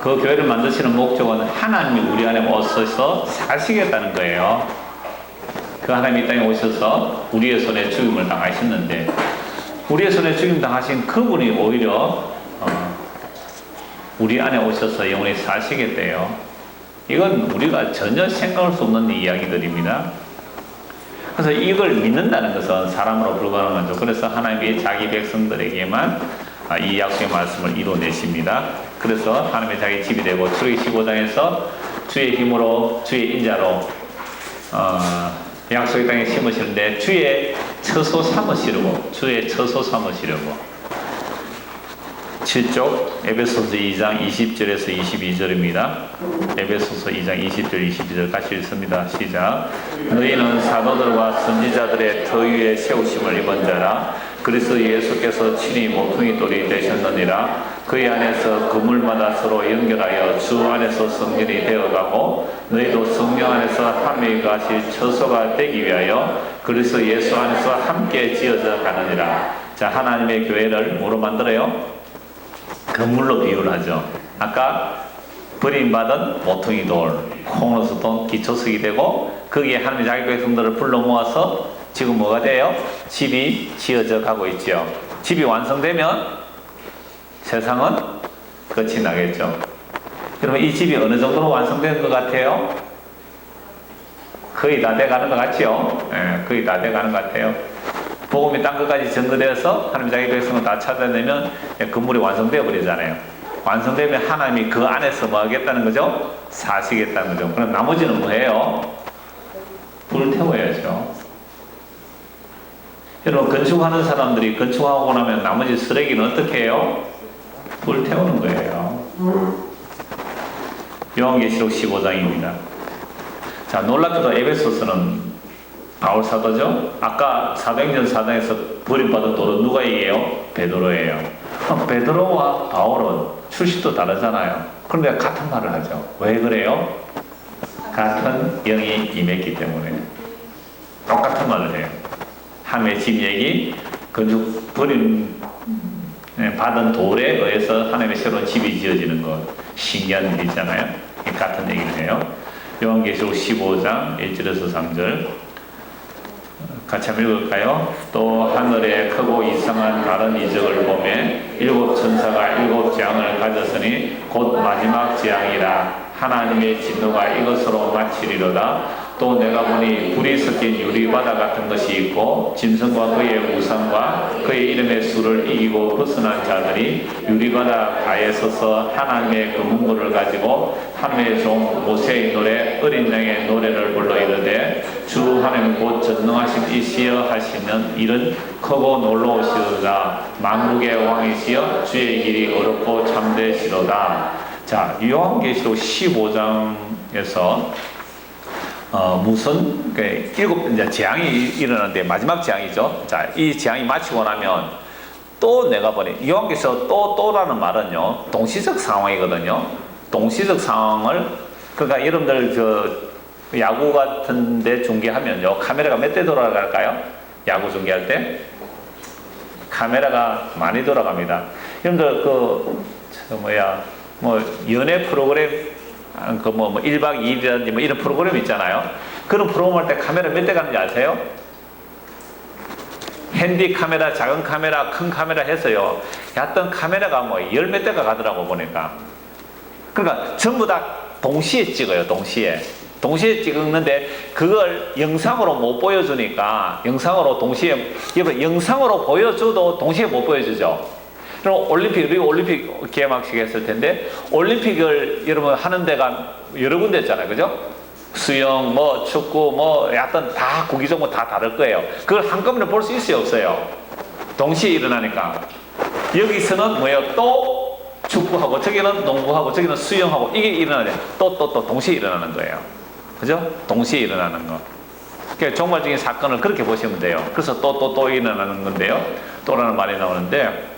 그 교회를 만드시는 목적은 하나님이 우리 안에 오셔서 사시겠다는 거예요. 그 하나님이 이 땅에 오셔서 우리의 손에 죽임을 당하셨는데, 우리의 손에 죽임 당하신 그분이 오히려 우리 안에 오셔서 영원히 사시겠대요. 이건 우리가 전혀 생각할 수 없는 이야기들입니다. 그래서 이걸 믿는다는 것은 사람으로 불가능한 거죠. 그래서 하나님이 자기 백성들에게만 이 약속의 말씀을 이루어내십니다. 그래서 하나님의 자기 집이 되고, 출애굽기 15장에서 주의 힘으로 주의 인자로 약속의 땅에 심으시는데 주의 처소 삼으시려고, 주의 처소 삼으시려고. 7쪽 에베소서 2장 20절에서 22절입니다. 에베소서 2장 20절 22절 같이 읽습니다. 시작. 너희는 사도들과 선지자들의 터 위에 세우심을 입은 자라. 그리스도 예수께서 친히 모퉁이 돌이 되셨느니라. 그의 안에서 그물마다 서로 연결하여 주 안에서 성전이 되어가고, 너희도 성령 안에서 함께 가실 처소가 되기 위하여 그리스도 예수 안에서 함께 지어져 가느니라. 자, 하나님의 교회를 뭐로 만들어요? 건물로 비유를 하죠. 아까 버림받은 모퉁이 돌, 콩으로서 돈 기초석이 되고, 거기에 하나님의 자기 백성들을 불러 모아서 지금 뭐가 돼요? 집이 지어져 가고 있죠. 집이 완성되면 세상은 끝이 나겠죠. 그러면 이 집이 어느 정도로 완성된 것 같아요? 거의 다 돼가는 것 같죠? 예, 거의 다 돼가는 것 같아요. 복음이 땅 끝까지 전거되어서 하나님 자기 백성을 다 찾아내면 건물이 완성되어 버리잖아요. 완성되면 하나님이 그 안에서 뭐 하겠다는 거죠? 사시겠다는 거죠. 그럼 나머지는 뭐예요? 불 태워야죠. 여러분, 건축하는 사람들이 건축하고 나면 나머지 쓰레기는 어떻게 해요? 불 태우는 거예요. 요한계시록 15장입니다. 자, 놀랍게도 에베소서는 바울 사도죠. 아까 사도행전 4장에서 버림받은 돌은 누가 얘기해요? 베드로예요. 베드로와 바울은 출신도 다르잖아요. 그런데 같은 말을 하죠. 왜 그래요? 같은 영이 임했기 때문에 똑같은 말을 해요. 하나님의 집 얘기, 건축 버림 받은 돌에 의해서 하나님의 새로운 집이 지어지는 것, 신기한 일이잖아요. 같은 얘기를 해요. 요한계시록 15장 1절에서 3절 같이 한번 읽을까요? 또 하늘에 크고 이상한 다른 이적을 보매 일곱 천사가 일곱 재앙을 가졌으니 곧 마지막 재앙이라. 하나님의 진노가 이것으로 마치리로다. 또 내가 보니 불이 섞인 유리바다 같은 것이 있고, 짐승과 그의 우상과 그의 이름의 수를 이기고 벗어난 자들이 유리바다 가에 서서 하나님의 그 문구를 가지고 하나님의 종 모세의 노래 어린 양의 노래를 불러 이르되, 주 하나님 곧 전능하신 이시여 하시는 일은 크고 놀라우시도다. 만국의 왕이시여 주의 길이 어렵고 참되시도다. 자, 요한계시록 15장에서 무슨 일곱 이제 재앙이 일어나는데 마지막 재앙이죠. 자, 이 재앙이 마치고 나면 또 내가 보니 요한계시록 또라는 말은요, 동시적 상황이거든요. 동시적 상황을, 그러니까 여러분들 저 야구 같은데 중계하면요, 카메라가 몇 대 돌아갈까요? 야구 중계할 때 카메라가 많이 돌아갑니다. 여러분들 뭐 연애 프로그램 그 뭐 1박 2일이라든지 뭐 이런 프로그램 있잖아요. 그런 프로그램 할 때 카메라 몇 대 가는지 아세요? 핸디 카메라, 작은 카메라, 큰 카메라 해서요, 어떤 카메라가 뭐 열 몇 대가 가더라고 보니까. 그러니까 전부 다 동시에 찍어요. 동시에 찍었는데 그걸 영상으로 못 보여주니까, 영상으로 동시에, 영상으로 보여줘도 동시에 못 보여주죠. 그럼 올림픽 개막식 했을 텐데, 올림픽을 여러분 하는 데가 여러 군데 있잖아요. 그죠? 수영, 뭐, 축구, 뭐, 약간 다 구기 종목 다 다를 거예요. 그걸 한꺼번에 볼 수 있어요? 없어요? 동시에 일어나니까. 여기서는 뭐예요? 또 축구하고, 저기는 농구하고, 저기는 수영하고, 이게 일어나야 돼. 또 동시에 일어나는 거예요. 그죠? 동시에 일어나는 거. 그러니까 종말적인 사건을 그렇게 보시면 돼요. 그래서 또 일어나는 건데요. 또라는 말이 나오는데,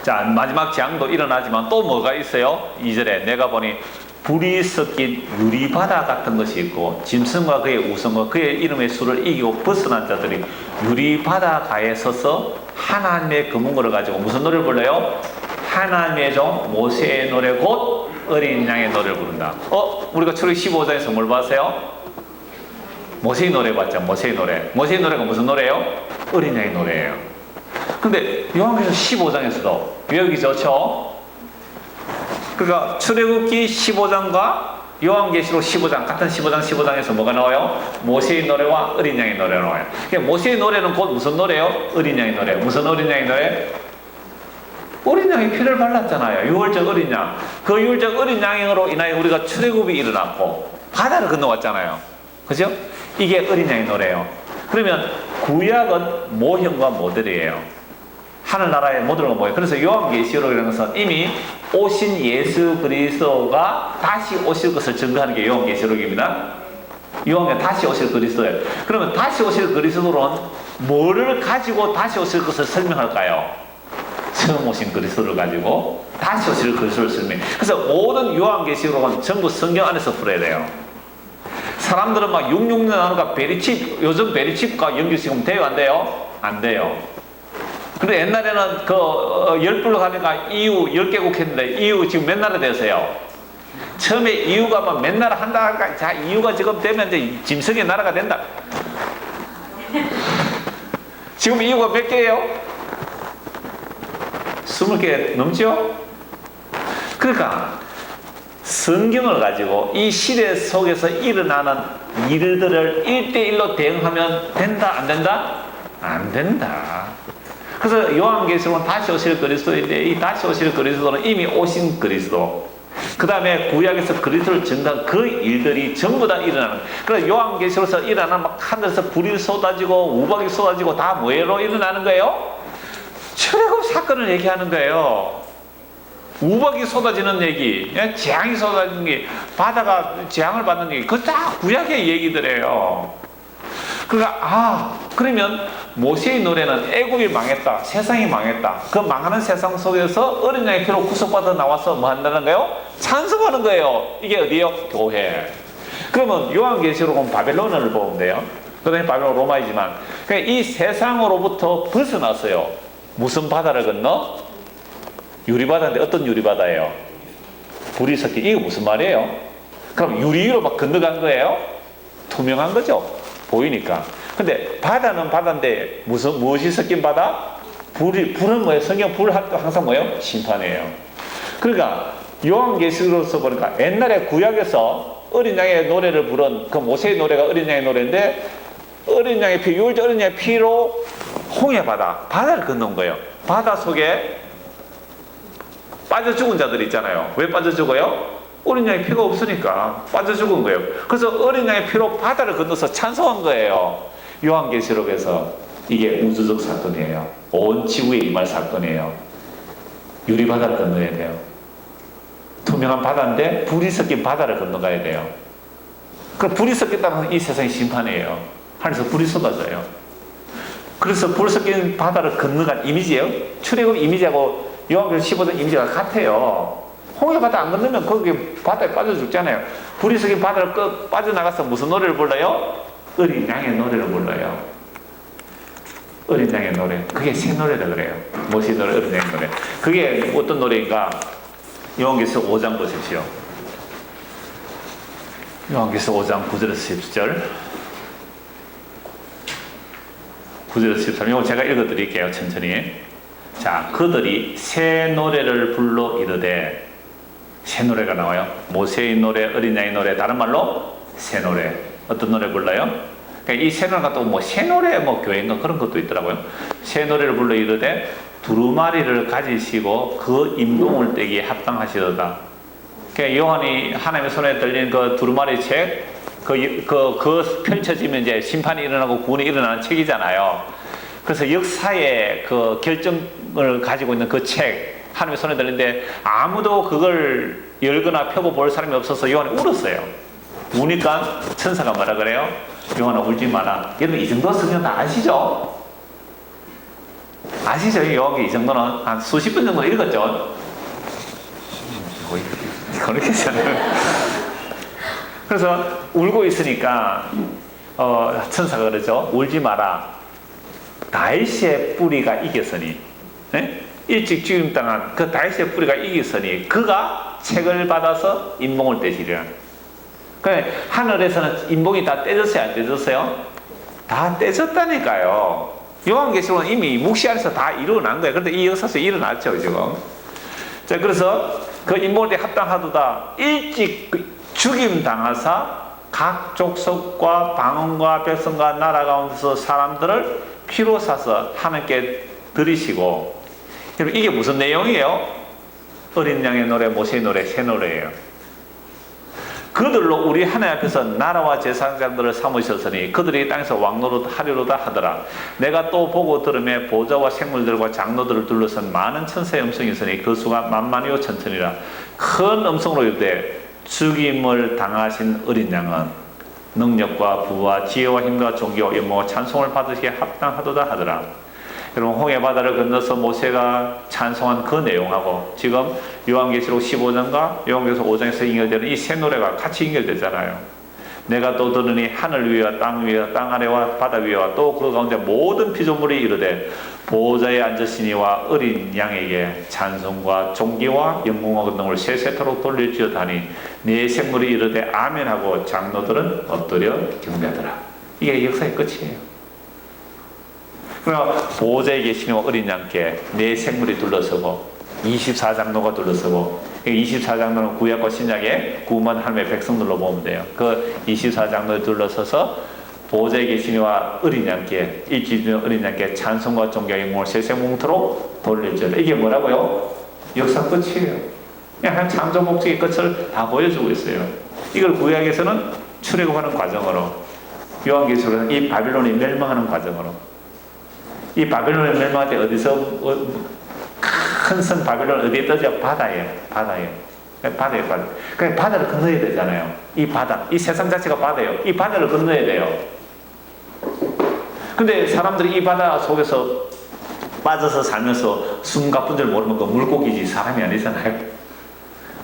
자, 마지막 재앙도 일어나지만 또 뭐가 있어요? 2절에 내가 보니 불이 섞인 유리바다 같은 것이 있고, 짐승과 그의 우성과 그의 이름의 수를 이기고 벗어난 자들이 유리바다 가에 서서 하나님의 그 문구를 가지고 무슨 노래를 불러요? 하나님의 종 모세의 노래 곧 어린 양의 노래를 부른다. 우리가 출애굽기 15장에서 뭘 봤어요? 모세의 노래 봤죠. 모세의 노래. 모세의 노래가 무슨 노래예요? 어린 양의 노래예요. 근데 요한계시록 15장에서도 외우기 좋죠? 그러니까 출애굽기 15장과 요한계시록 15장, 같은 15장에서 뭐가 나와요? 모세의 노래와 어린 양의 노래가 나와요. 그러니까 모세의 노래는 곧 무슨 노래예요? 어린 양의 노래. 무슨 어린 양의 노래? 어린 양이 피를 발랐잖아요. 유월절 어린 양. 그 유월절 어린 양으로 인하여 우리가 출애굽이 일어났고 바다를 건너왔잖아요. 그죠? 이게 어린 양의 노래예요. 그러면 구약은 모형과 모델이에요. 하늘나라의 모델과 모형. 그래서 요한계시록이라는 것은 이미 오신 예수 그리스도가 다시 오실 것을 증거하는 게 요한계시록입니다. 요한계 다시 오실 그리스도예요. 그러면 다시 오실 그리스도는 뭐를 가지고 다시 오실 것을 설명할까요? 처음 오신 그리스도를 가지고 다시 오실 그리스도를 설명해요. 그래서 모든 요한계시록은 전부 성경 안에서 풀어야 돼요. 사람들은 막 666 나누가 베리칩, 요즘 베리칩과 연결시키면 돼요? 안 돼요? 안 돼요. 근데 옛날에는 그 10불로 가니까 EU 10개국 했는데 EU 지금 몇 나라 되세요? 처음에 EU가 막 몇 나라 한다 하니까 자, EU가 지금 되면 이제 짐승의 나라가 된다. 지금 EU가 몇 개예요? 20개 넘죠? 그러니까 성경을 가지고 이 시대 속에서 일어나는 일들을 1대1로 대응하면 된다? 안 된다? 안 된다. 그래서 요한계시록은 다시 오실 그리스도인데 이 다시 오실 그리스도는 이미 오신 그리스도. 그 다음에 구약에서 그리스도를 증거한 그 일들이 전부 다 일어나는. 그래서 요한계시록에서 일어나는 막 하늘에서 불이 쏟아지고 우박이 쏟아지고 다 뭐로 일어나는 거예요? 출애굽 사건을 얘기하는 거예요. 우박이 쏟아지는 얘기, 재앙이 쏟아지는 얘기, 바다가 재앙을 받는 얘기, 그거 다 구약의 얘기들이에요. 그러니까 그러면 모세의 노래는 애굽이 망했다, 세상이 망했다. 그 망하는 세상 속에서 어린 양의 피로 구속받아 나와서 뭐 한다는 거예요? 찬송하는 거예요. 이게 어디요? 교회. 그러면 요한계시록은 바벨론을 보면 돼요. 그 다음에 바벨론 로마이지만 그러니까 이 세상으로부터 벗어났어요. 무슨 바다를 건너? 유리바다인데 어떤 유리바다예요? 불이 섞인. 이게 무슨 말이에요? 그럼 유리 위로 막 건너간 거예요? 투명한 거죠. 보이니까. 근데 바다는 바다인데 무엇이 섞인 바다? 불은 뭐예요? 성경 불 할 때 항상 뭐예요? 심판이에요. 그러니까 요한계시록에서 보니까 옛날에 구약에서 어린 양의 노래를 부른 그 모세의 노래가 어린 양의 노래인데 어린 양의 피, 유월절 어린 양의 피로 홍해 바다를 건너온 거예요. 바다 속에 빠져 죽은 자들이 있잖아요. 왜 빠져 죽어요? 어린 양의 피가 없으니까 빠져 죽은 거예요. 그래서 어린 양의 피로 바다를 건너서 찬송한 거예요. 요한계시록에서 이게 우주적 사건이에요. 온 지구에 임할 사건이에요. 유리바다를 건너야 돼요. 투명한 바다인데 불이 섞인 바다를 건너가야 돼요. 그 불이 섞였다는 이 세상의 심판이에요. 하늘에서 불이 쏟아져요. 그래서 불 섞인 바다를 건너간 이미지예요. 출애굽 이미지하고 요한계시록 15장 이미지가 같아요. 홍해 바다 안 건너면 거기 바다에 빠져 죽잖아요. 불이 섞인 바다를 빠져나가서 무슨 노래를 불러요? 어린 양의 노래를 불러요. 어린 양의 노래. 그게 새 노래라 그래요. 모세의 노래, 어린 양의 노래. 그게 어떤 노래인가? 요한계시록 5장 보십시오. 요한계시록 5장 9절에서 10절. 9절에서 13절. 이거 제가 읽어드릴게요. 천천히. 자, 그들이 새 노래를 불러 이르되 새 노래가 나와요. 모세의 노래, 어린 양의 노래, 다른 말로 새 노래. 어떤 노래 불러요? 그러니까 이 새 노래가 또 뭐 새 노래 뭐 교회인가 그런 것도 있더라고요. 새 노래를 불러 이르되 두루마리를 가지시고 그 임동을 떼기에 합당하시도다. 그러니까 요한이 하나님의 손에 들린 그 두루마리 책, 그 펼쳐지면 이제 심판이 일어나고 구원이 일어나는 책이잖아요. 그래서 역사의 그 결정을 가지고 있는 그 책, 하나님의 손에 들린데 아무도 그걸 열거나 펴고 볼 사람이 없어서 요한이 울었어요. 우니까 천사가 뭐라 그래요? 요한아 울지 마라. 여러분 이 정도 성경 다 아시죠? 아시죠? 요한이 이 정도는 한 수십 분 정도 읽었죠? 그렇게 했잖아요. 그래서 울고 있으니까 천사가 그러죠. 울지 마라. 다윗의 뿌리가 이겼으니, 네? 일찍 죽임당한 그 다윗의 뿌리가 이겼으니 그가 책을 받아서 인봉을 떼시리라. 그래, 하늘에서는 인봉이 다 떼졌어요, 안 떼졌어요? 다 떼졌다니까요. 요한계시록은 이미 묵시 안에서 다 일어난 거예요. 그런데 이 역사에서 일어났죠, 지금. 자, 그래서 그 인봉을 때 합당하도다. 일찍 죽임 당하사 각 족속과 방언과 백성과 나라 가운데서 사람들을 피로 사서 하나님께 드리시고. 여러분, 이게 무슨 내용이에요? 어린 양의 노래, 모세의 노래, 새 노래예요. 그들로 우리 하나님 앞에서 나라와 제사장들을 삼으셨으니 그들이 땅에서 왕노릇 하리로다 하더라. 내가 또 보고 들으매 보좌와 생물들과 장로들을 둘러싼 많은 천사의 음성이 있으니 그 수가 만만이요 천천이라. 큰 음성으로 이르되 죽임을 당하신 어린 양은 능력과 부와 지혜와 힘과 존귀와 영광과 찬송을 받으시기에 합당하도다 하더라. 여러분, 홍해 바다를 건너서 모세가 찬송한 그 내용하고 지금 요한계시록 15장과 요한계시록 5장에서 연결되는 이 세 노래가 같이 연결되잖아요. 내가 또 들으니 하늘 위와 땅 위와 땅 아래와 바다 위와 또 그 가운데 모든 피조물이 이르되 보호자에 앉으시니와 어린 양에게 찬송과 존귀와 영광과 권능을 세세토록 돌릴지어다니 네 생물이 이르되 아멘하고 장로들은 엎드려 경배하더라. 이게 역사의 끝이에요. 그러나 보호자에 계시는 어린 양께 네 생물이 둘러서고 24장로가 둘러서고, 24장로는 구약과 신약의 구원받은 하나님의 백성들로 보면 돼요. 그 24장로에 둘러서서 보호자에 계시니와 어린 양께, 일찍 어린 양께 찬송과 존귀와 영광을 세세뭉토록 돌릴지어다. 이게 뭐라고요? 역사 끝이에요. 그냥 창조 목적의 끝을 다 보여주고 있어요. 이걸 구약에서는 출애굽하는 과정으로, 요한계시록에서는 이 바빌론이 멸망하는 과정으로. 이 바빌론이 멸망할 때 어디서 큰 성 바빌론 어디에 떠져? 바다에. 그러니까 바다를 건너야 되잖아요. 이 바다, 이 세상 자체가 바다예요. 이 바다를 건너야 돼요. 근데 사람들이 이 바다 속에서 빠져서 살면서 숨 가쁜 줄 모르면 그 물고기지 사람이 아니잖아요.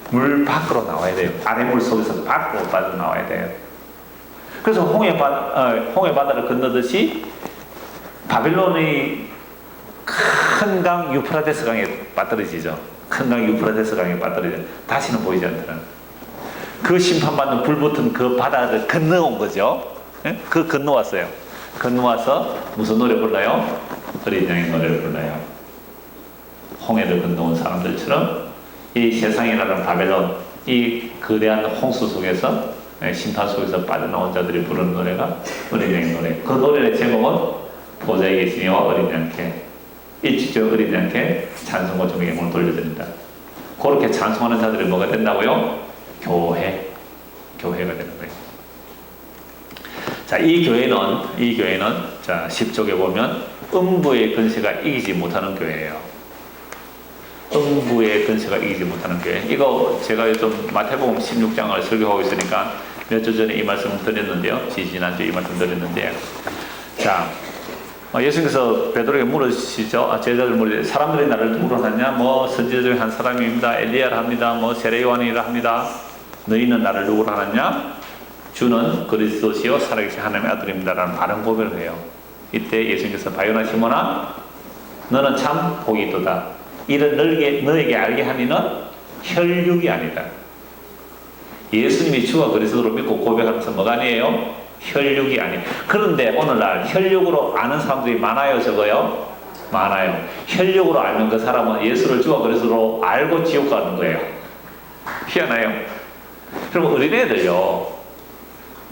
물 밖으로 나와야 돼요. 아래 물 속에서 밖으로 빠져나와야 돼요. 그래서 홍해 바다를 건너듯이 바빌론의 큰 강 유프라데스 강에 빠뜨려지죠. 큰 강 유프라데스 강에 빠뜨려져. 다시는 보이지 않더라. 그 심판받는 불붙은 그 바다를 건너온 거죠. 예? 그 건너왔어요. 건너와서 무슨 노래 불러요? 어린 양의 노래를 불러요. 홍해를 건너온 사람들처럼 이 세상이라는 바벨론, 이 거대한 홍수 속에서, 심판 속에서 빠져나온 자들이 부르는 노래가 어린 양의 노래. 그 노래의 제목은 보좌에 계시니와 어린 양께, 일찍 어린 양께 찬송과 존귀와 영광을 돌려드린다. 그렇게 찬송하는 자들이 뭐가 된다고요? 교회가 되는 거예요. 자, 이 교회는 자, 10쪽에 보면 음부의 근세가 이기지 못하는 교회예요. 음부의 근세가 이기지 못하는 교회. 이거 제가 요즘 마태복음 16장을 설교하고 있으니까 몇 주 전에 이 말씀을 드렸는데요. 지난주에 이 말씀 드렸는데, 자, 예수님께서 베드로에게 물으시죠. 제자들 물으시죠. 사람들이 나를 누구로 하느냐? 뭐 선지자 중에 한 사람입니다. 엘리야라 합니다. 뭐 세례 요한이라 합니다. 너희는 나를 누구로 하느냐? 주는 그리스도시요 살아계신 하나님의 아들입니다라는 바른 고백을 해요. 이때 예수님께서 바요나 시몬아, 너는 참 복이 있도다. 이를 너에게 알게 하니는 혈육이 아니다. 예수님이 주가 그리스도로 믿고 고백하면서 뭐가 아니에요? 혈육이 아니에요. 그런데 오늘날 혈육으로 아는 사람들이 많아요, 적어요? 많아요. 혈육으로 알면 그 사람은 예수를 주가 그리스도로 알고 지옥 가는 거예요. 희한해요. 그럼 어린애들요,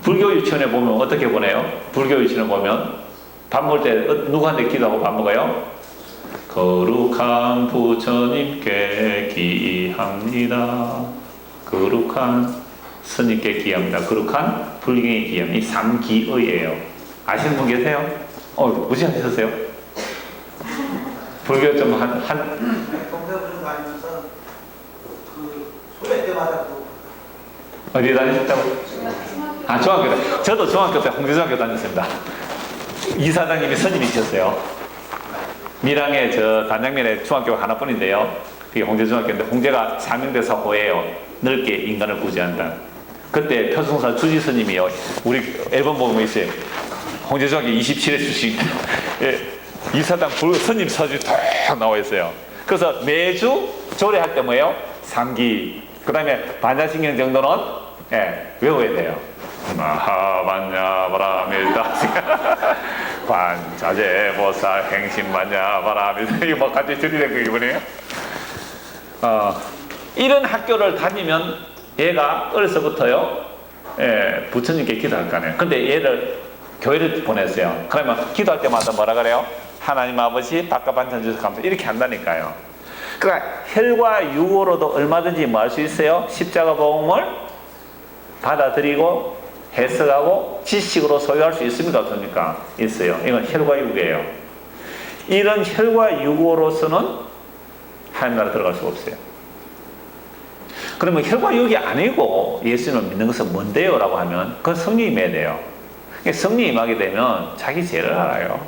불교 유치원에 보면 어떻게 보내요? 불교 유치원에 보면 밥 먹을 때 누구한테 기도하고 밥 먹어요? 거룩한 부처님께 기합니다. 거룩한 스님께 기합니다. 거룩한 불경에 기합니다. 이 3기의예요. 아시는 분 계세요? 무시하셨어요? 불교 좀 동대문을 다니면서 그 소외 때마다 어디 다니셨다고? 중학교 때. 저도 중학교 때 홍대중학교 다녔습니다. 이사장님이 스님이셨어요. 밀양에 저 단장면에 중학교가 하나뿐인데요. 그게 홍대중학교인데, 홍대가 사명대 사고예요. 넓게 인간을 구제한다. 그때 표승사 주지 스님이요. 우리 앨범 보면 있어요. 홍대중학교 27회 출신. 이사장 스님 사진이 딱 나와 있어요. 그래서 매주 조례할 때 뭐예요? 3기 그 다음에 반자신경 정도는 외워야 돼요. 마하반야바라밀다 반자재 보살 행심반야바라밀다 이거 뭐 같이 들리는 거 이번에요. 이런 학교를 다니면 얘가 어려서부터요 부처님께 기도할 거 아니에요. 근데 얘를 교회를 보냈어요. 그러면 기도할 때마다 뭐라 그래요? 하나님 아버지 바깥 반찬 주셔서 감사합니다 이렇게 한다니까요. 그러니까 혈과 육으로도 얼마든지 뭐 할 수 있어요? 십자가 복음을 받아들이고 해석하고 지식으로 소유할 수 있습니까? 없습니까? 있어요. 이건 혈과 육이에요. 이런 혈과 육으로서는 하나님 나라 들어갈 수가 없어요. 그러면 혈과 육이 아니고 예수님을 믿는 것은 뭔데요? 라고 하면 그건 성령이 임해야 돼요. 성령이 임하게 되면 자기 죄를 알아요.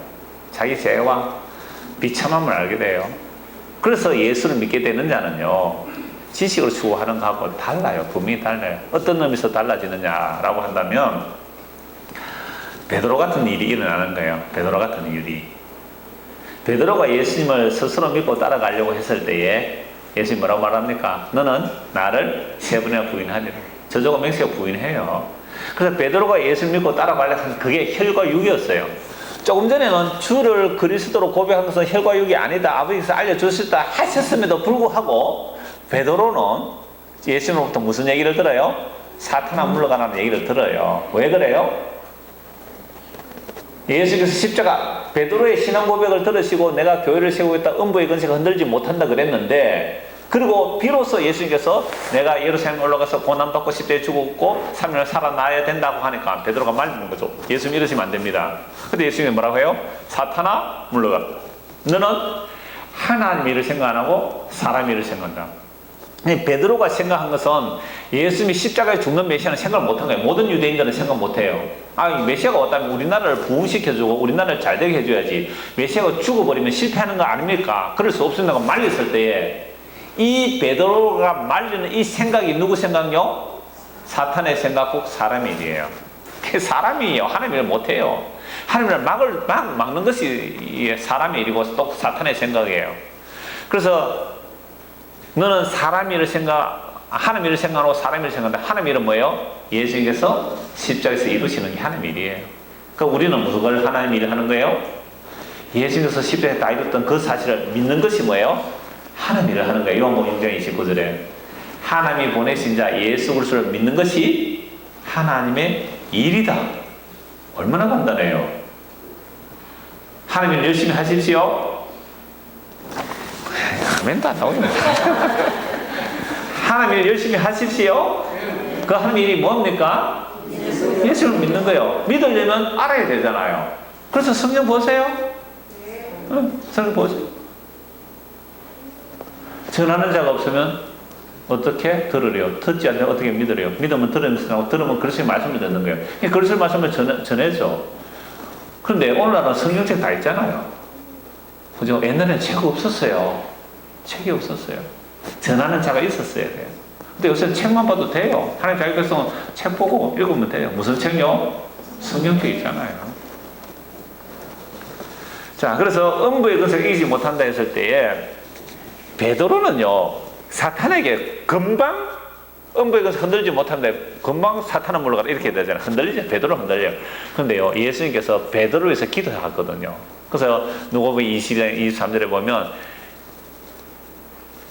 자기 죄와 비참함을 알게 돼요. 그래서 예수를 믿게 되는 자는요 지식을 추구하는 것하고 달라요. 분명히 달라요. 어떤 의미에서 달라지느냐라고 한다면 베드로 같은 일이 일어나는 거예요. 베드로 같은 일이. 베드로가 예수님을 스스로 믿고 따라가려고 했을 때에 예수님 뭐라고 말합니까? 너는 나를 3번이나 부인하리라. 저주가 맹세가 부인해요. 그래서 베드로가 예수를 믿고 따라가려고 했을 때 그게 혈과 육이었어요. 조금 전에는 주를 그리스도로 고백한 것은 혈과 육이 아니다. 아버지께서 알려주셨다 하셨음에도 불구하고 베드로는 예수님으로부터 무슨 얘기를 들어요? 사탄아 물러가라는 얘기를 들어요. 왜 그래요? 예수께서 십자가 베드로의 신앙 고백을 들으시고 내가 교회를 세우겠다 음부의 근세가 흔들지 못한다 그랬는데 그리고 비로소 예수님께서 내가 예루살렘 올라가서 고난받고 십자가에 죽었고 3일을 살아나야 된다고 하니까 베드로가 말리는 거죠. 예수님 이러시면 안 됩니다. 근데 예수님이 뭐라고 해요? 사탄아 물러가라. 너는 하나님 일을 생각 안 하고 사람 일을 생각한다. 베드로가 생각한 것은 예수님이 십자가에 죽는 메시아는 생각을 못한 거예요. 모든 유대인들은 생각 못해요. 메시아가 왔다면 우리나라를 부흥시켜주고 우리나라를 잘되게 해줘야지. 메시아가 죽어버리면 실패하는 거 아닙니까? 그럴 수 없습니다. 말렸을 때에 이 베드로가 말리는 이 생각이 누구 생각요? 사탄의 생각국 사람의 일이에요. 사람이에요. 하나님 일을 못해요. 하나님을 막는 것이 사람의 일이고 또 사탄의 생각이에요. 그래서 너는 사람 일을 하나님 일을 생각하고 사람 일을 생각한다. 하나님 일은 뭐예요? 예수님께서 십자가에서 이루시는 게 하나님 일이에요. 그러니까 우리는 무엇을 하나님 일을 하는 거예요? 예수님께서 십자가에 다 이뤘던 그 사실을 믿는 것이 뭐예요? 하나님 일을 하는 거예요. 요한복음 6장 29절에 하나님이 보내신 자 예수 그리스도를 믿는 것이 하나님의 일이다. 얼마나 간단해요. 하나님 일 열심히 하십시오. 아멘도 안 나오네. 하나님 일 열심히 하십시오. 그 하나님 일이 뭡니까? 예수를 믿는 거예요. 믿으려면 알아야 되잖아요. 그래서 성경 보세요. 성경 보세요. 전하는 자가 없으면 어떻게 들으래요? 듣지 않으면 어떻게 믿으래요? 믿으면 들으면서 나고 들으면 그리스도의 말씀을 듣는 거예요. 그리스도의 말씀을 전해줘. 그런데 오늘날은 성경책 다 있잖아요. 그죠? 옛날에는 책 없었어요. 책이 없었어요. 전하는 자가 있었어야 돼요. 근데 요새 책만 봐도 돼요. 하나님 자기 백성은 책 보고 읽으면 돼요. 무슨 책요? 성경책 있잖아요. 자, 그래서 음부의 근세가 이기지 못한다 했을 때에 베드로는요 사탄에게 금방 음부의 근세 흔들지 못한다 금방 사탄은 물러가라 이렇게 되잖아요. 흔들리죠. 베드로 흔들려요. 그런데요 예수님께서 베드로를 위해서 기도하거든요. 그래서 누가복음 22장 23절에 보면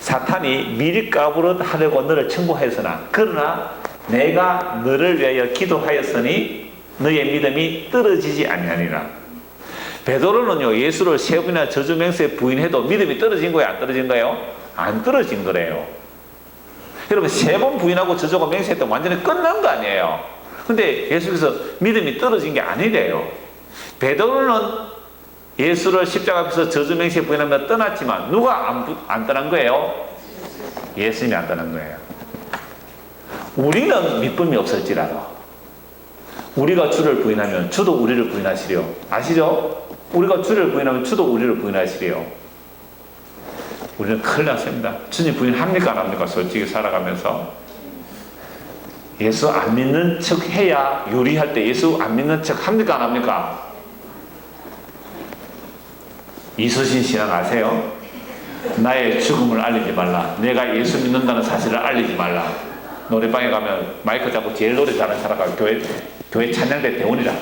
사탄이 밀가부릇 하려고 너를 청구하였으나 그러나 내가 너를 위하여 기도하였으니 너의 믿음이 떨어지지 아니하니라. 베드로는요 예수를 3번이나 저주맹세 부인해도 믿음이 떨어진 거예요? 안 떨어진 거예요? 안 떨어진 거래요. 여러분 3번 부인하고 저주가 맹세했다면 완전히 끝난 거 아니에요? 근데 예수께서 믿음이 떨어진 게 아니래요. 베드로는 예수를 십자가 앞에서 저주맹세 부인하며 떠났지만 누가 안 떠난 거예요? 예수님이 안 떠난 거예요. 우리는 믿음이 없을지라도 우리가 주를 부인하면 주도 우리를 부인하시려. 아시죠? 우리가 주를 부인하면 주도 우리를 부인하시려. 우리는 큰일 났습니다. 주님 부인합니까 안 합니까? 솔직히 살아가면서 예수 안 믿는 척 해야 요리할 때 예수 안 믿는 척 합니까 안 합니까? 이수신 신앙 아세요? 나의 죽음을 알리지 말라. 내가 예수 믿는다는 사실을 알리지 말라. 노래방에 가면 마이크 잡고 제일 노래 잘하는 사람가 교회 찬양대 대원이라.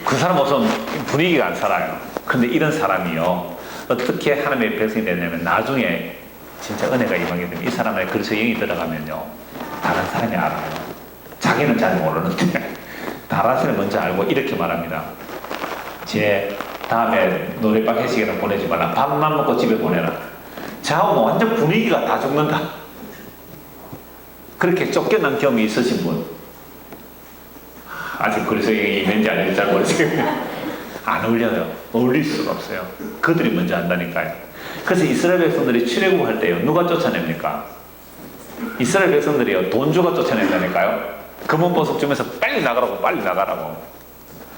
그 사람 없으면 분위기가 안 살아요. 근데 이런 사람이요, 어떻게 하나님의 백성이 되냐면 나중에 진짜 은혜가 임하게 되면 이 사람의 그리스도 영이 들어가면요, 다른 사람이 알아요. 자기는 잘 모르는데 다른 사람이 먼저 알고 이렇게 말합니다. 쟤 다음에 노래방 회식에는 보내지 말라. 밥만 먹고 집에 보내라. 자고 뭐 완전 분위기가 다 죽는다. 그렇게 쫓겨난 경험이 있으신 분? 아직 그리스도 영이 있는지 아닌지 잘 모르겠어요. 안 어울려요. 어울릴 수가 없어요. 그들이 먼저 한다니까요. 그래서 이스라엘 백성들이 출애굽할 때요, 누가 쫓아냅니까? 이스라엘 백성들이요, 돈주가 쫓아낸다니까요. 금은보석 주면서 빨리 나가라고, 빨리 나가라고.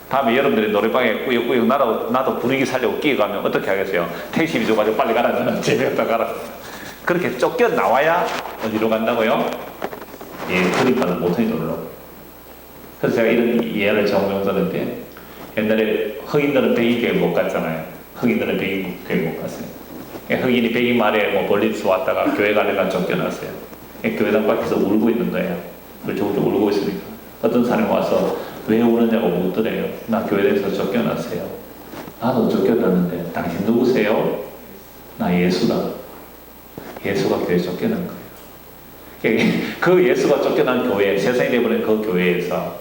다음에 여러분들이 노래방에 꾸역꾸역 나도 분위기 살려고 끼어가면 어떻게 하겠어요? 택시비 줘가지고 빨리 가라. 저는 집에 갔다 가라. 그렇게 쫓겨나와야 어디로 간다고요? 예, 그러니까는 모퉁이 돌로. 그래서 제가 이런 예를 정명서는데, 옛날에 흑인들은 백인교회 못 갔잖아요. 흑인들은 백인교회 못 갔어요. 흑인이 백인 말에 뭐 벌리서 왔다가 교회 가려다 쫓겨났어요. 교회당 밖에서 울고 있는 거예요. 그쪽도 울고 있으니까. 어떤 사람이 와서 왜 우느냐고 묻더래요. 나 교회에서 쫓겨났어요. 나도 쫓겨났는데 당신 누구세요? 나 예수다. 예수가 교회에 쫓겨난 거예요. 그 예수가 쫓겨난 교회, 세상이 되어버린 그 교회에서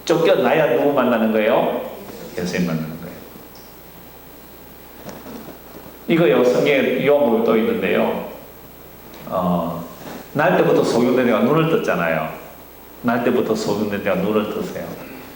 쫓겨나야 누구 만나는 거예요? 예수님 만나는 거예요. 이거요, 성경에 요한복음에 또 있는데요. 날 때부터 소경된 자가 눈을 떴잖아요. 날 때부터 소경된 자가 눈을 떴어요.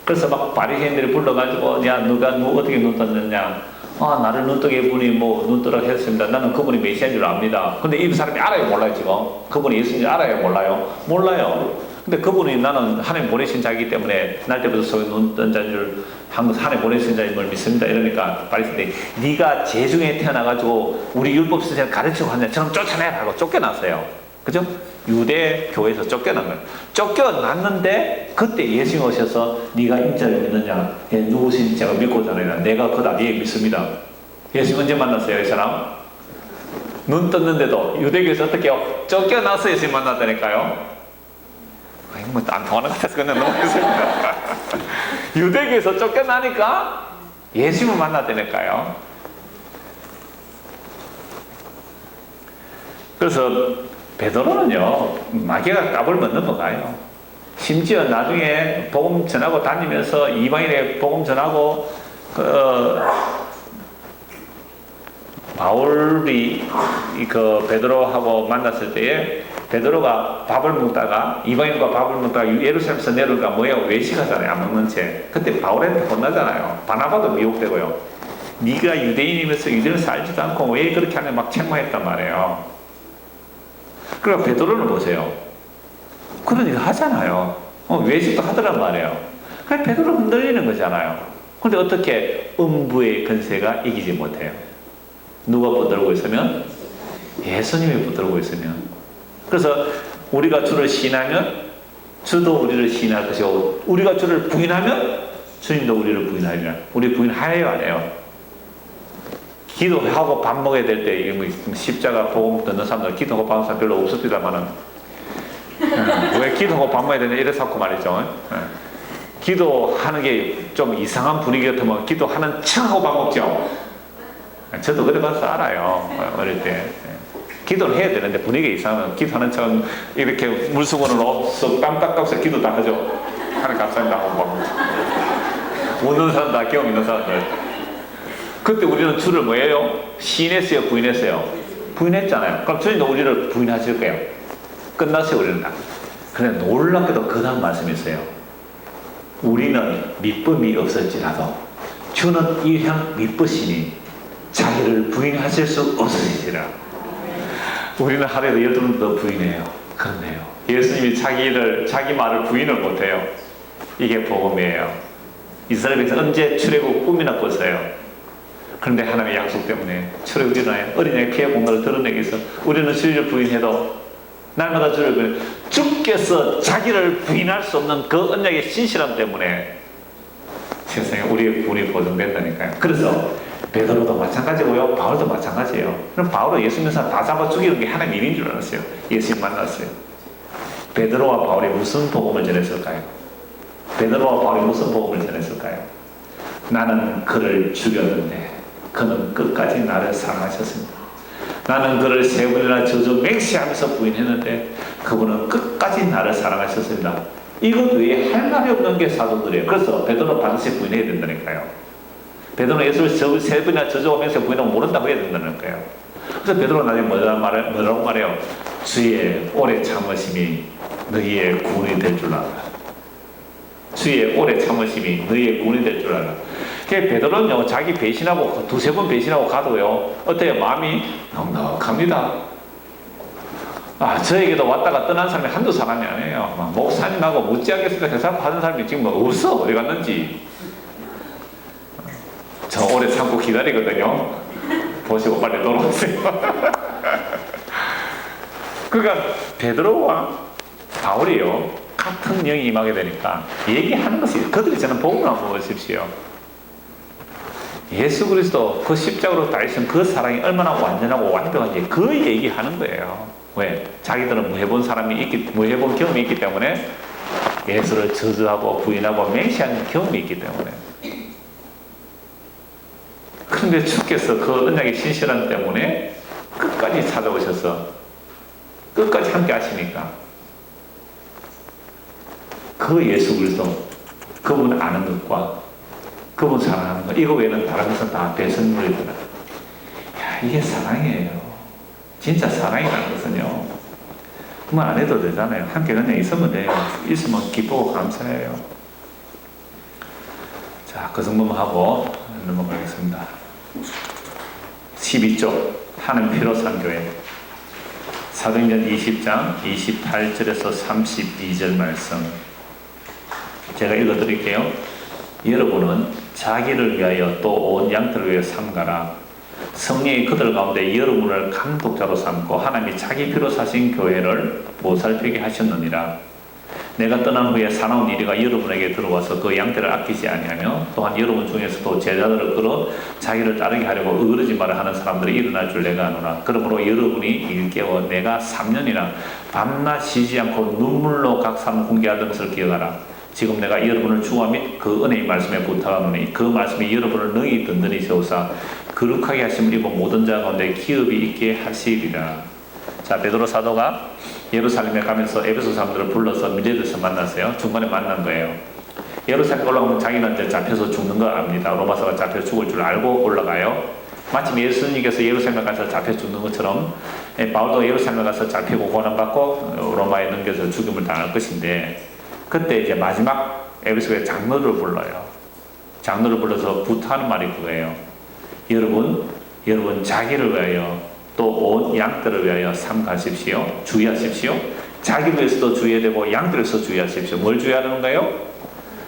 그래서 막 바리새인들이 불러가지고, 야, 누가 어떻게 눈 떴느냐? 아, 나를 눈뜨게 해분이 뭐 눈뜨라 했습니다. 나는 그분이 메시아인 줄 압니다. 근데 이 사람이 알아요, 몰라요, 지금? 그분이 예수인 줄 알아요, 몰라요? 몰라요. 근데 그분이 나는 하나님 보내신 자이기 때문에 날 때부터 소경 눈 뜬 자인 줄 하나님 보내신 자인 걸 믿습니다. 이러니까 바리새인들이 네가 재중에 태어나가지고 우리 율법 선생을 가르치고 하냐? 저는 쫓아내라 하고 쫓겨났어요. 그죠? 유대 교회에서 쫓겨난 거예요. 쫓겨났는데 그때 예수님 오셔서 네가 인자를 믿느냐? 예, 누구신지 제가 믿고 자네요. 내가 그다 예 믿습니다. 예수님 언제 만났어요, 이 사람? 눈 떴는데도 유대교에서 어떻게 해요? 쫓겨나서 예수님 만났다니까요. 이거 뭐 안 통하는 것 같아서 그냥 넘어가겠습니다. 유대교에서 쫓겨나니까 예수님을 만났다니까요. 그래서 베드로는요, 마귀가 까불면 넘어가요. 심지어 나중에 복음 전하고 다니면서 이방인에게 복음 전하고, 바울이 그 베드로하고 만났을 때에 베드로가 밥을 먹다가, 이방인과 밥을 먹다가 예루살렘에서 내려가 뭐예요? 외식하잖아요. 안 먹는 채. 그때 바울한테 혼나잖아요. 바나바도 미혹되고요. 네가 유대인이면서 유대인에서 알지도 않고 왜 그렇게 하냐 막 책망했단 말이에요. 그러니까 베드로는 보세요. 그런 일 하잖아요. 외식도 하더란 말이에요. 그래 베드로 흔들리는 거잖아요. 근데 어떻게 음부의 근세가 이기지 못해요? 누가 붙들고 있으면? 예수님이 붙들고 있으면. 그래서 우리가 주를 시인하면 주도 우리를 시인할 것이고, 우리가 주를 부인하면 주님도 우리를 부인하리라. 우리 부인하여야 안 해요. 기도하고 밥 먹어야 될 때 십자가 복음 듣는 사람들 기도하고 밥 먹는 사람 별로 없습니다만은 왜 기도하고 밥 먹어야 되냐 이래서 말이죠. 기도하는 게 좀 이상한 분위기 같으면 기도하는 척하고 밥 먹죠. 저도 그래 봐서 알아요. 어릴 때 기도를 해야 되는데 분위기가 이상하면 기도하는 척은 이렇게 물수건으로 쓱 땀 닦아서 기도 다 하죠. 하나님 감사합니다 하고 막 웃는 사람 다 경험 있는 사람들. 그때 우리는 주를 뭐예요? 시인했어요? 부인했어요? 부인했잖아요. 그럼 주님도 우리를 부인하실 거예요. 끝났어요, 우리는 다. 그런데 놀랍게도 그 다음 말씀이 있어요. 우리는 믿음이 없을지라도 주는 일향 믿으시니 자기를 부인하실 수 없으시리라. 우리는 하루에 12번 더 부인해요. 그렇네요. 예수님이 자기 말을 부인을 못해요. 이게 복음이에요. 이스라엘에서 언제 출애굽 꿈이나 꿨어요. 그런데 하나님의 약속 때문에 출애굽이 일어나요. 어린 양의 피의 공로를 드러내기 위해서 우리는 주를 부인해도 날마다 주를 부인. 주께서 자기를 부인할 수 없는 그 언약의 신실함 때문에 세상에 우리의 구원이 보존된다니까요. 그래서 베드로도 마찬가지고요. 바울도 마찬가지예요. 그럼 바울은 예수 믿는 사람 다 잡아 죽이는 게 하나님 일인 줄 알았어요. 예수님 만났어요. 베드로와 바울이 무슨 복음을 전했을까요? 베드로와 바울이 무슨 복음을 전했을까요? 나는 그를 죽였는데 그는 끝까지 나를 사랑하셨습니다. 나는 그를 3번이나 저주 맹세하면서 부인했는데 그분은 끝까지 나를 사랑하셨습니다. 이것 외에 할 말이 없는 게 사도들이에요. 그래서 베드로는 반드시 부인해야 된다니까요. 베드로는 예수를 3번이나 저주와 맹세 부인하면 모른다고 해야 된다니까요. 그래서 베드로는 나중에 뭐라고 말해요? 주의 오래 참으심이 너희의 구원이 될 줄 알아. 주의 오래 참으심이 너희의 구원이 될 줄 알아. 베드로는요, 자기 배신하고 2-3번 배신하고 가도요, 어때요? 마음이 넉넉합니다. 저에게도 왔다가 떠난 사람이 한두 사람이 아니에요. 목사님하고 묻지않겠습니다 해서 하는 사람이 지금 없어. 어디 갔는지. 저 오래 참고 기다리거든요. 보시고 빨리 돌아오세요. 그러니까 베드로와 바울이요, 같은 영이 임하게 되니까 얘기하는 것이, 그들이 저는 복음을 한번 보십시오. 예수 그리스도 그 십자가로 달리신 그 사랑이 얼마나 완전하고 완벽한지 그 얘기하는 거예요. 왜? 자기들은 무해본 경험이 있기 때문에 예수를 저주하고 부인하고 맹세하는 경험이 있기 때문에. 그런데 주께서 그 언약의 신실함 때문에 끝까지 찾아오셔서 끝까지 함께 하시니까 그 예수 그리스도, 그분 아는 것과 그분 사랑하는 것, 이거 외에는 다른 것은 다 배설물이더라. 이게 사랑이에요. 진짜 사랑이라는 것은요, 그만 안 해도 되잖아요. 함께 그냥 있으면 돼요. 있으면 기쁘고 감사해요. 자, 그 정도만 하고 넘어가겠습니다. 12쪽 하는 피로 산 교회, 사도행전 20장 28절에서 32절 말씀 제가 읽어드릴게요. 여러분은 자기를 위하여 또 온 양들을 위하여 삼가라. 성령이 그들 가운데 여러분을 감독자로 삼고 하나님이 자기 피로 사신 교회를 보살피게 하셨느니라. 내가 떠난 후에 사나운 이리가 여러분에게 들어와서 그 양떼를 아끼지 아니하며 또한 여러분 중에서도 제자들을 끌어 자기를 따르게 하려고 의르지 마라 하는 사람들이 일어날 줄 내가 아노라. 그러므로 여러분이 일깨워 내가 3년이나 밤낮 쉬지 않고 눈물로 각 사람 훈계하던 것을 기억하라. 지금 내가 여러분을 주와 및 그 은혜의 말씀에 부탁하노니 그 말씀이 여러분을 능히 든든히 세우사 거룩하게 하심을 입은 모든 자 가운데 기업이 있게 하시리라. 자, 베드로 사도가 예루살렘에 가면서 에베소 사람들을 불러서 밀레드에서 만났어요. 중간에 만난 거예요. 예루살렘 올라가면 자기는 이제 잡혀서 죽는 거 압니다. 로마서가 잡혀 죽을 줄 알고 올라가요. 마침 예수님께서 예루살렘에 가서 잡혀 죽는 것처럼 바울도 예루살렘에 가서 잡히고 고난받고 로마에 넘겨서 죽임을 당할 것인데, 그때 이제 마지막 에베소의 장로를 불러요. 장로를 불러서 부탁하는 말이 그거예요. 여러분 자기를 위하여 또 온 양들을 위하여 삼가십시오. 주의하십시오. 자기를 위해서도 주의해야 되고 양들을 위해서 주의하십시오. 뭘 주의하는가요?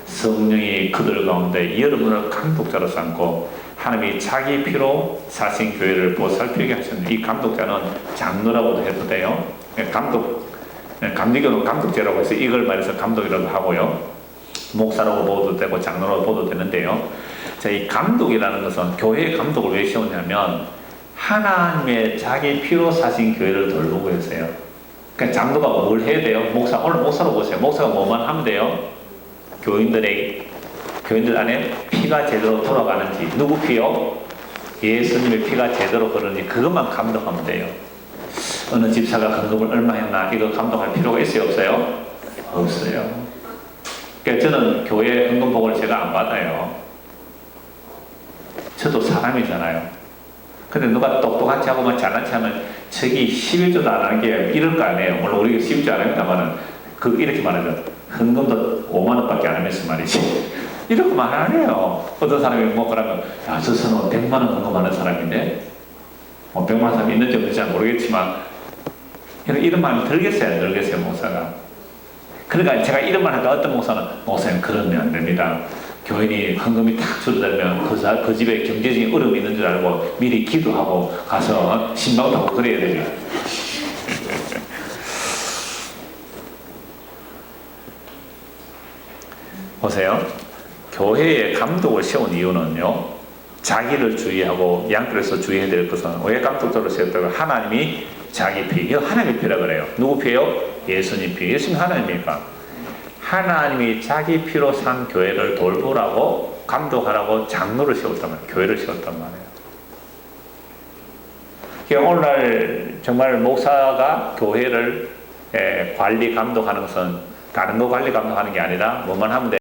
성령이 그들 가운데 여러분을 감독자로 삼고 하나님이 자기 피로 사신 교회를 보살피게 하셨는데, 이 감독자는 장로라고도 해도 돼요. 감리교는 감독제라고 해서 이걸 말해서 감독이라고 하고요. 목사라고 보도 되고 장로라고 보도 되는데요. 자, 이 감독이라는 것은 교회의 감독을 왜 세우냐면 하나님의 자기 피로 사신 교회를 돌보고 있어요. 그러니까 장로가 뭘 해야 돼요? 오늘 목사로 보세요. 목사가 뭐만 하면 돼요? 교인들 안에 피가 제대로 돌아가는지, 누구 피요? 예수님의 피가 제대로 흐르는지 그것만 감독하면 돼요. 어느 집사가 헌금을 얼마 했나 이거 감독할 필요가 있어요, 없어요? 없어요. 그러니까 저는 교회 헌금복을 제가 안 받아요. 저도 사람이잖아요. 근데 누가 똑똑하지 하고만 잘난 체 하면 저기 11조도 안 하는 게 이럴 거 아니에요. 물론 우리가 11조 안 합니다만은 이렇게 말하면 헌금도 5만 원밖에 안 하면서 말이지. 이렇게 말 안 해요. 어떤 사람이 뭐 그러면 야, 저 사람은 100만 원 헌금하는 사람인데 100만 원 사람이 있는지 없는지 잘 모르겠지만 이런 마음이 들겠어요, 안 들겠어요, 목사가. 그러니까 제가 이런 말 하니까 어떤 목사님 그러면 안 됩니다. 교인이 헌금이 탁 줄어들면 그 집에 경제적인 어려움이 있는 줄 알고 미리 기도하고 가서 신방도 하고 그래야 되죠. 보세요. 교회에 감독을 세운 이유는요, 자기를 주의하고 양쪽에서 주의해야 될 것은 왜 감독자로 세웠다고 하나님이 자기 피, 이거 하나님의 피라 그래요. 누구 피요? 예수님 피. 예수님 하나님입니까? 하나님이 자기 피로 산 교회를 돌보라고 감독하라고 장로를 세웠단 말이에요. 교회를 세웠단 말이에요. 그러니까 오늘날 정말 목사가 교회를 관리 감독하는 것은 다른 거 관리 감독하는 게 아니라 뭐만 하면 돼.